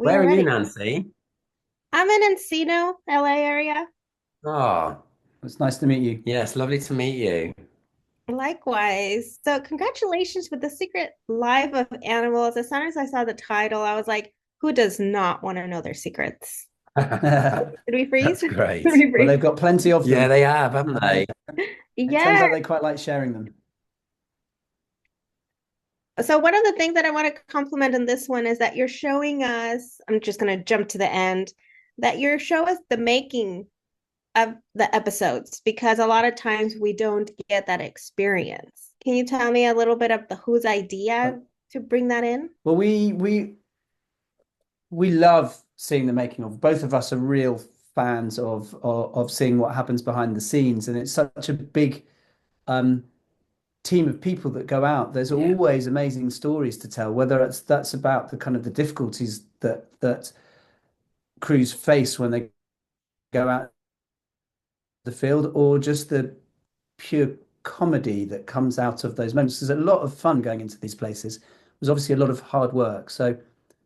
We Where are are you, ready. Nancy? I'm in Encino, LA area. Oh, It's nice to meet you. yes, lovely to meet you. Likewise. So, congratulations with The Secret Life of Animals. As soon as I saw the title, I was like, who does not want to know their secrets? Did we freeze? That's Did great. we Well, freeze? they've got plenty of Yeah, them. they have, haven't And they? it turns Yeah. out they quite like sharing them. So, one of the things that I want to compliment in this one is that you're showing us, I'm just going to jump to the end, that you're showing us the making of the episodes because a lot of times we don't get that experience. Can you tell me a little bit of the whose idea to bring that in? Well, we love seeing the making of. Both of us are real fans of seeing what happens behind the scenes, and it's such a big um, team of people that go out. There's Yeah. always amazing stories to tell, whether that's about the kind of the difficulties that crews face when they go out the field, or just the pure comedy that comes out of those moments. There's a lot of fun going into these places. There's obviously a lot of hard work. So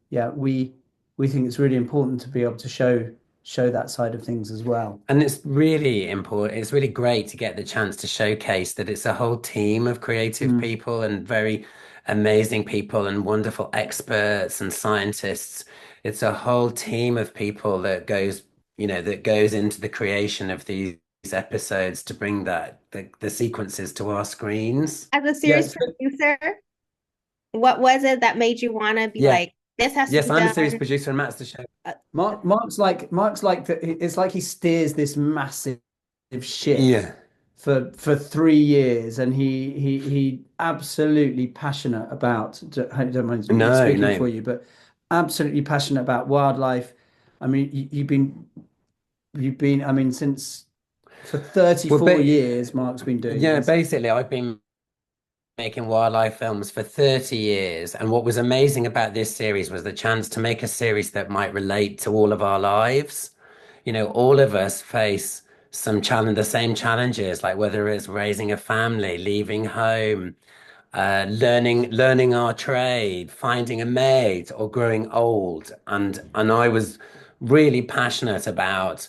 yeah, we think it's really important to be able to show that side of things as well. And it's really important. It's really great to get the chance to showcase that it's a whole team of creative Mm. people and very amazing people and wonderful experts and scientists. It's a whole team of people that that goes into the creation of these episodes to bring the sequences to our screens. As a Yeah, series producer, what was it that made you want to be Yeah. like, this has to Yes, be I'm the done? series producer and Matt's the show. Uh, Mark's like that. It's like he steers this massive ship Yeah. for 3 years, and he absolutely passionate about. I don't mind me No, speaking for no. you, but absolutely passionate about wildlife. I mean, you've been. I mean, since for Well, 34 years, Mark's been doing yeah, this. basically, I've been making wildlife films for 30 years. And what was amazing about this series was the chance to make a series that might relate to all of our lives. All of us face the same challenges, like whether it's raising a family, leaving home, learning our trade, finding a mate, or growing old. And I was really passionate about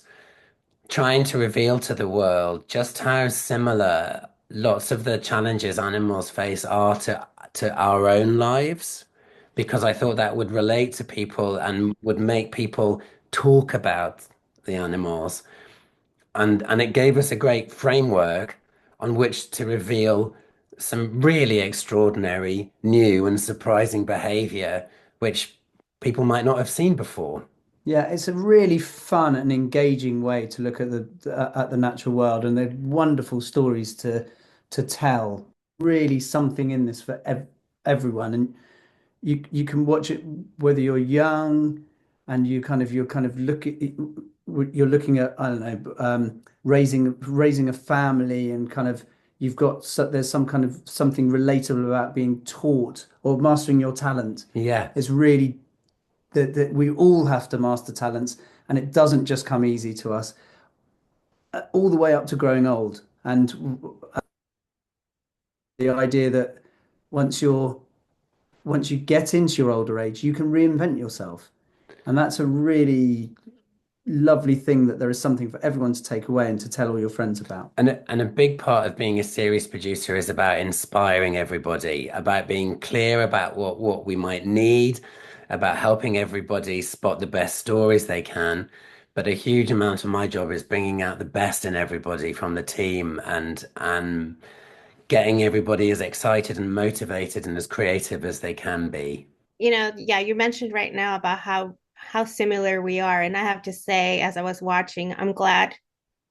trying to reveal to the world just how similar lots of the challenges animals face are to our own lives, because I thought that would relate to people and would make people talk about the animals. And it gave us a great framework on which to reveal some really extraordinary, new and surprising behavior, which people might not have seen before. Yeah, it's a really fun and engaging way to look at the natural world, and they're wonderful stories to tell. Really, something in this for everyone, and you can watch it whether you're young and you're kind of you're looking at, I don't know, raising a family, and kind of there's some kind of something relatable about being taught or mastering your talent. Yeah. It's really that we all have to master talents, and it doesn't just come easy to us, all the way up to growing old. And the idea that once you're once you get into your older age, you can reinvent yourself. And that's a really lovely thing, that there is something for everyone to take away and to tell all your friends about. And a big part of being a series producer is about inspiring everybody, about being clear about what we might need, about helping everybody spot the best stories they can. But a huge amount of my job is bringing out the best in everybody from the team and getting everybody as excited and motivated and as creative as they can be. yeah, you mentioned right now about how similar we are, and I have to say, as I was watching, I'm glad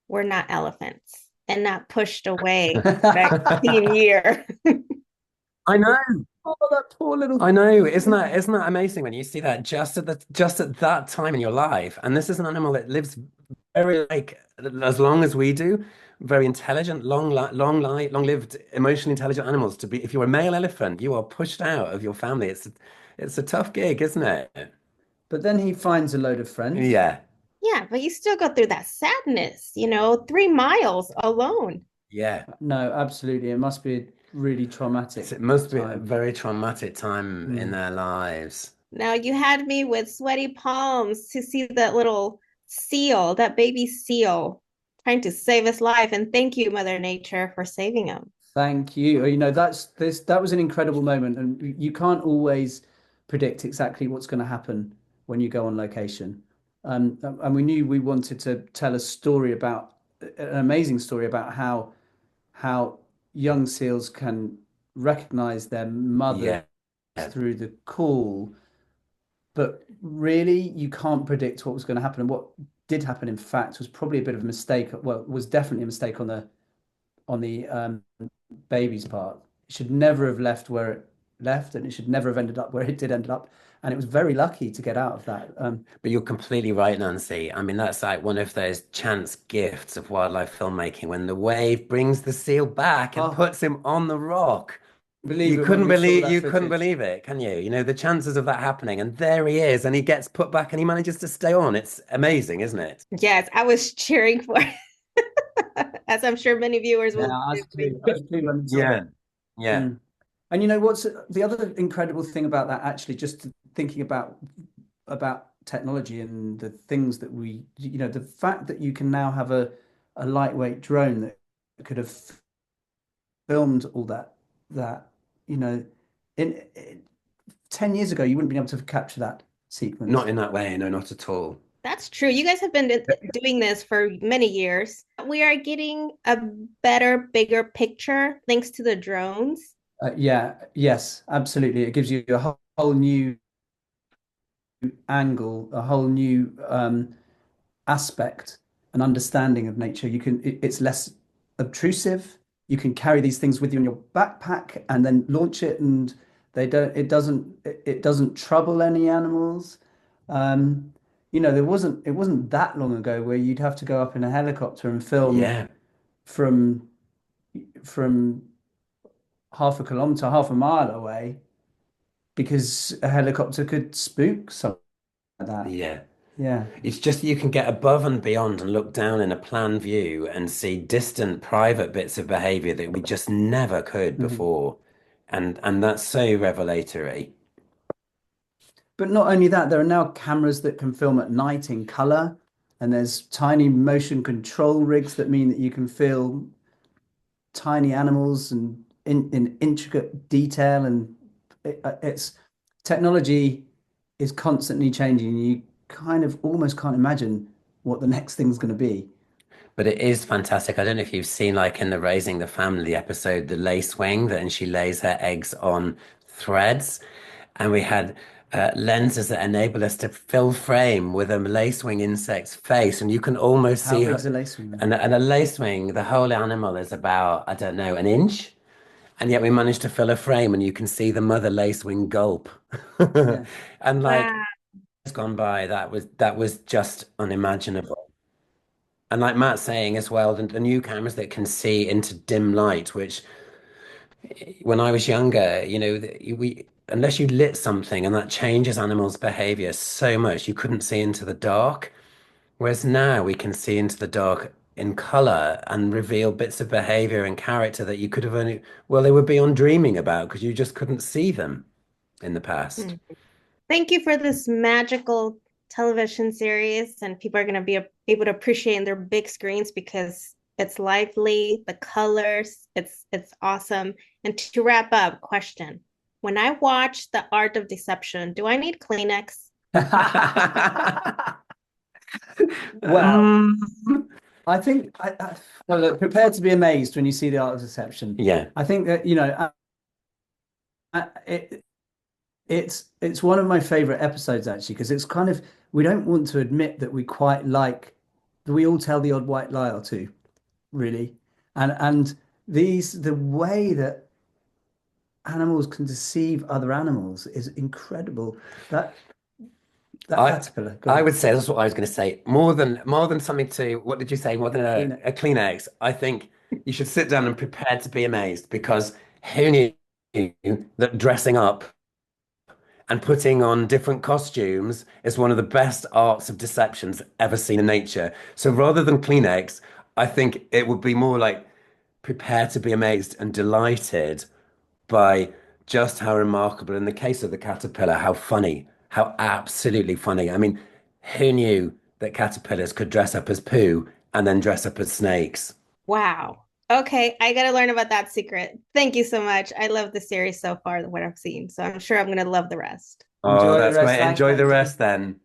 we're not elephants and not pushed away next teen year. I know. Oh, that poor little. I know, isn't that amazing when you see that just at that time in your life? And this is an animal that lives very like as long as we do, very intelligent, long lived, emotionally intelligent animals. To be, if you're a male elephant, you are pushed out of your family. It's a tough gig, isn't it? But then he finds a load of friends. Yeah, Yeah, but you still go through that sadness, 3 miles alone. yeah. No, absolutely. It must be a really traumatic It must be a time. very traumatic time in Mm. their lives. Now you had me with sweaty palms to see that little seal, that baby seal, trying to save his life. And thank you, Mother Nature, for saving him. Thank you. You know, that was an incredible moment, and you can't always predict exactly what's going to happen when you go on location. And we knew we wanted to tell a story about an amazing story about how young seals can recognize their mother Yeah. through the call, but really you can't predict what was going to happen. And what did happen, in fact, was probably a bit of a mistake. Well, it was definitely a mistake on the baby's part. It should never have left where it left, and it should never have ended up where it did end up. And it was very lucky to get out of that. But you're completely right, Nancy. I mean, that's like one of those chance gifts of wildlife filmmaking when the wave brings the seal back and Oh, puts him on the rock. believe it when we saw that You couldn't footage. believe it, can you? You know, the chances of that happening, and there he is, and he gets put back and he manages to stay on. It's amazing, isn't it? Yes, I was cheering for as I'm sure many viewers Yeah, will us do. too. Us too when we saw Yeah. it. Yeah. Mm. And you know what's the other incredible thing about that, actually, just thinking about technology and the things that the fact that you can now have a lightweight drone that could have filmed all that, you know, in 10 years ago, you wouldn't be able to capture that Not sequence. in that way, no, not at all. That's true. You guys have been doing this for many years. We are getting a better, bigger picture thanks to the drones. Yeah, yes, absolutely. It gives you a whole new angle, a whole new aspect and understanding of nature. It's less obtrusive. You can carry these things with you in your backpack and then launch it, and it doesn't trouble any animals. Um, it wasn't that long ago where you'd have to go up in a helicopter and film Yeah. from from half a kilometer, half a mile away because a helicopter could spook something like that. Yeah. Yeah. It's just you can get above and beyond and look down in a plan view and see distant private bits of behavior that we just never could Mhm. before. And that's so revelatory. But not only that, there are now cameras that can film at night in color, and there's tiny motion control rigs that mean that you can film tiny animals and in intricate detail. And it's technology is constantly changing. You kind of almost can't imagine what the next thing's going to be. But it is fantastic. I don't know if you've seen like in the Raising the Family episode, the lace wing, that and she lays her eggs on threads. And we had lenses that enable us to fill frame with a lacewing insect's face, and you can almost How see big's her. a lacewing? And a lacewing, the whole animal is about, I don't know, an inch, and yet we managed to fill a frame, and you can see the mother lacewing gulp. Yeah. And like Wow. it's gone by, that was just unimaginable. And like Matt's saying as well, the new cameras that can see into dim light, which when I was younger, you know, we unless you lit something and that changes animals' behavior so much, you couldn't see into the dark. Whereas now we can see into the dark in color and reveal bits of behavior and character that you could have only, well, they would be on dreaming about because you just couldn't see them in the past. Hmm. Thank you for this magical television series, and people are going to be able to appreciate in their big screens because it's lively, the colors, it's awesome. And to wrap up, question. When I watch The Art of Deception, do I need Kleenex? Well, Um, I think well, look, prepare to be amazed when you see the art of deception. yeah. I think that, it it's one of my favorite episodes actually because it's kind of we don't want to admit that we quite like we all tell the odd white lie or two, really. And the way that animals can deceive other animals is incredible. That that I caterpillar, go I on, would say that's what I was going to say. More than something to, what did you say? More than clean it. a Kleenex. I think you should sit down and prepare to be amazed because who knew that dressing up and putting on different costumes is one of the best arts of deceptions ever seen in nature. So rather than Kleenex, I think it would be more like prepare to be amazed and delighted by just how remarkable, in the case of the caterpillar, how funny, How absolutely funny. I mean, who knew that caterpillars could dress up as poo and then dress up as snakes? Wow. Okay, I gotta learn about that secret. Thank you so much. I love the series so far, what I've seen. So I'm sure I'm gonna love the rest. Oh, Enjoy the that's rest. great. Thanks, Enjoy the Daisy. rest then.